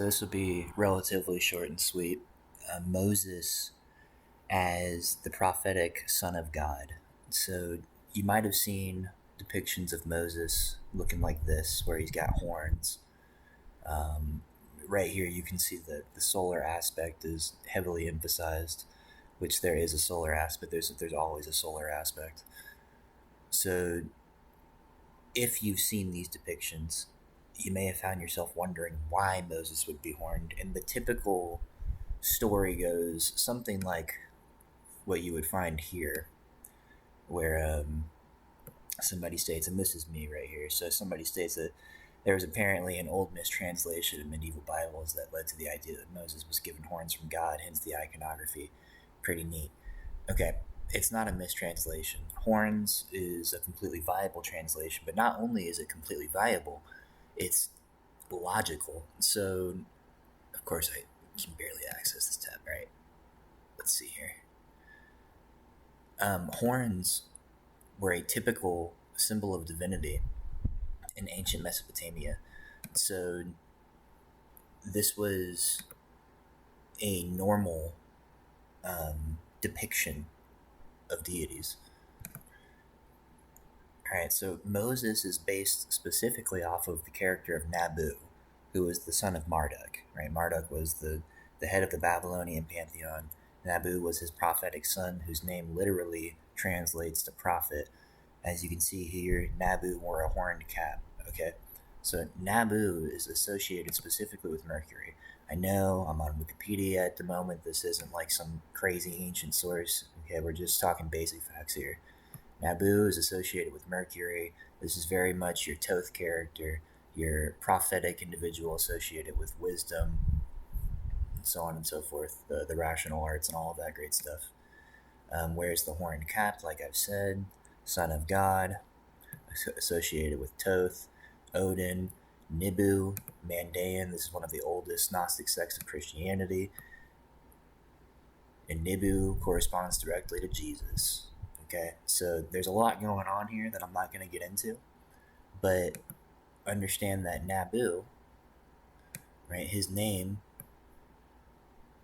This will be relatively short and sweet. Moses as the prophetic son of God. So you might have seen depictions of Moses looking like this, where he's got horns. Um, right here, you can see that the solar aspect is heavily emphasized, which there is a solar aspect. There's always a solar aspect. So if you've seen these depictions, you may have found yourself wondering why Moses would be horned. And the typical story goes something like what you would find here, where somebody states, and this is me right here. So somebody states that there was apparently an old mistranslation of medieval Bibles that led to the idea that Moses was given horns from God, hence the iconography. Pretty neat. Okay, it's not a mistranslation. Horns is a completely viable translation, but not only is it completely viable, it's logical. So, of course, I can barely access this tab, right? Let's see here. Horns were a typical symbol of divinity in ancient Mesopotamia. So this was a normal depiction of deities. All right, so Moses is based specifically off of the character of Nabu, who was the son of Marduk. Right, Marduk was the head of the Babylonian pantheon. Nabu was his prophetic son, whose name literally translates to prophet. As you can see here, Nabu wore a horned cap. Okay, so Nabu is associated specifically with Mercury. I know I'm on Wikipedia at the moment. This isn't like some crazy ancient source. Okay, we're just talking basic facts here. Nabu is associated with Mercury. This is very much your Thoth character, your prophetic individual associated with wisdom, and so on and so forth, the rational arts and all of that great stuff. Wears the horned cap, like I've said, son of God, associated with Thoth, Odin, Nibu, Mandaean. This is one of the oldest Gnostic sects of Christianity. And Nibu corresponds directly to Jesus. Okay, so there's a lot going on here that I'm not going to get into, but understand that Nabu, right, his name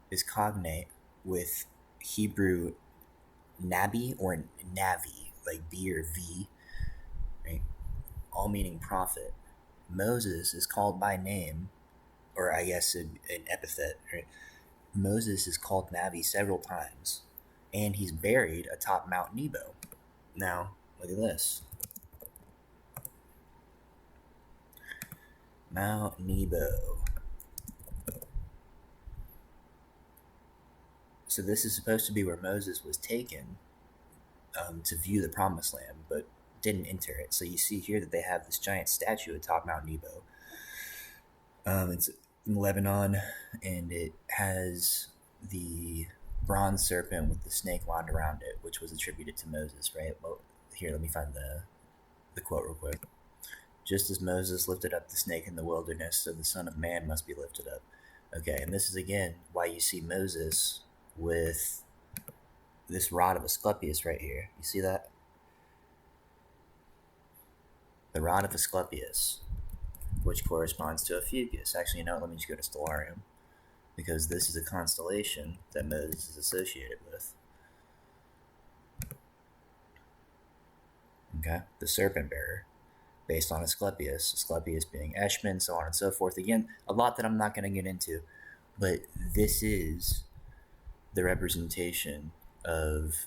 is cognate with Hebrew Nabi or Navi, like B or V, right, all meaning prophet. Moses is called by name, or I guess an epithet, right? Moses is called Navi several times, and he's buried atop Mount Nebo. Now, look at this. Mount Nebo. So this is supposed to be where Moses was taken to view the Promised Land, but didn't enter it. So you see here that they have this giant statue atop Mount Nebo. It's in Lebanon, and it has the bronze serpent with the snake wound around it, which was attributed to Moses, right? Well, here, let me find the quote real quick. Just as Moses lifted up the snake in the wilderness, so the Son of Man must be lifted up. Okay, and this is again why you see Moses with this rod of Asclepius right here. You see that? The rod of Asclepius, which corresponds to Ophiuchus. Actually, let me just go to Stellarium, because this is a constellation that Moses is associated with. Okay, the serpent bearer, based on Asclepius being Eshmun, so on and so forth. Again, a lot that I'm not going to get into, but this is the representation of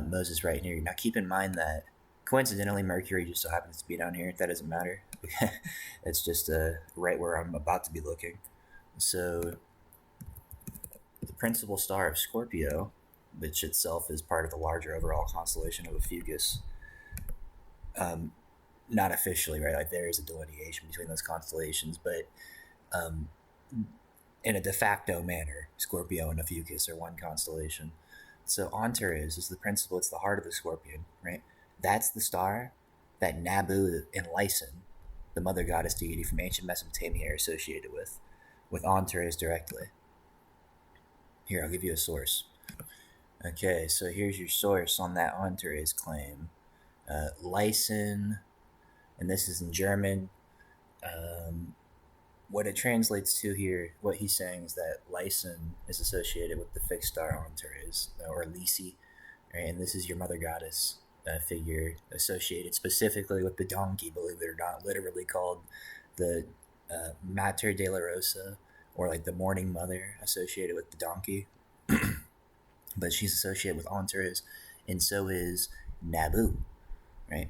Moses right here. Now, keep in mind that coincidentally, Mercury just so happens to be down here. That doesn't matter. It's just right where I'm about to be looking. So, the principal star of Scorpio, which itself is part of the larger overall constellation of Ophiuchus, not officially, right? Like there is a delineation between those constellations, but in a de facto manner, Scorpio and Ophiuchus are one constellation. So Antares is the principal, it's the heart of the scorpion, right? That's the star that Nabu and Lyson, the mother goddess deity from ancient Mesopotamia, are associated with Antares directly. Here, I'll give you a source. Okay, so here's your source on that Antares claim. Lyson, and this is in German. what it translates to here, what he's saying is that Lyson is associated with the fixed star Antares, or Lisi, right? And this is your mother goddess figure associated specifically with the donkey, believe it or not, literally called the Mater de la Rosa, or like the morning mother associated with the donkey. But she's associated with Antares, and so is Nabu, right?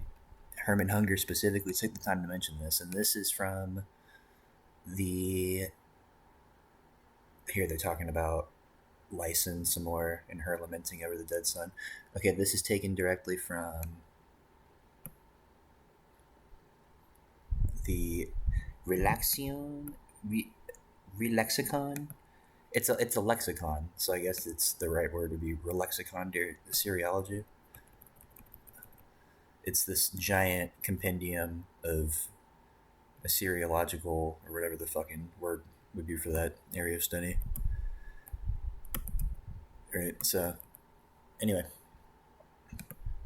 Herman Hunger specifically took the time to mention this, and this is from the. Here they're talking about Lyson some more and her lamenting over the dead son. Okay, this is taken directly from the Relaxion, Relexicon. It's a lexicon, so I guess it's the right word would be Relexicon de Syriology. It's this giant compendium of Assyriological, or whatever the fucking word would be for that area of study. Right, so anyway,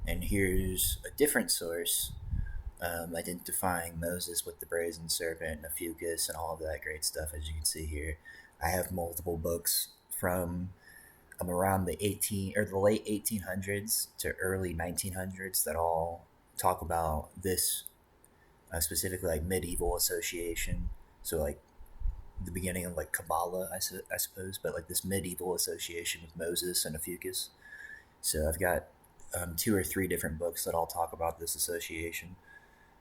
and here's a different source identifying Moses with the brazen serpent, Ophiuchus, and all of that great stuff, as you can see here. I have multiple books from around the late 1800s to early 1900s that all talk about this, specifically like medieval association. So like the beginning of like Kabbalah, I suppose, but like this medieval association with Moses and Ophiuchus. So I've got two or three different books that all talk about this association,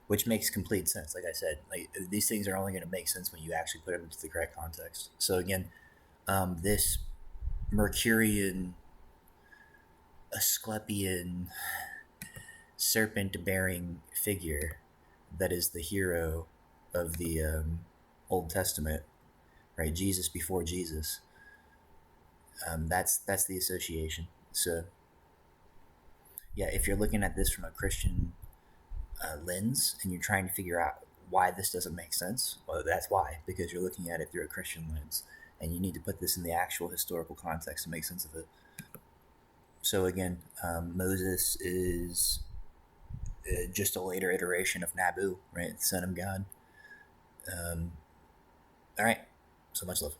which makes complete sense. Like I said, like these things are only going to make sense when you actually put them into the correct context. So again, this Mercurian, Asclepian, serpent-bearing figure that is the hero of the Old Testament, right? Jesus before Jesus. That's the association. So yeah, if you're looking at this from a Christian lens and you're trying to figure out why this doesn't make sense, well, that's why, because you're looking at it through a Christian lens, and you need to put this in the actual historical context to make sense of it. So again, Moses is just a later iteration of Nabu, right? The son of God. All right. So much love.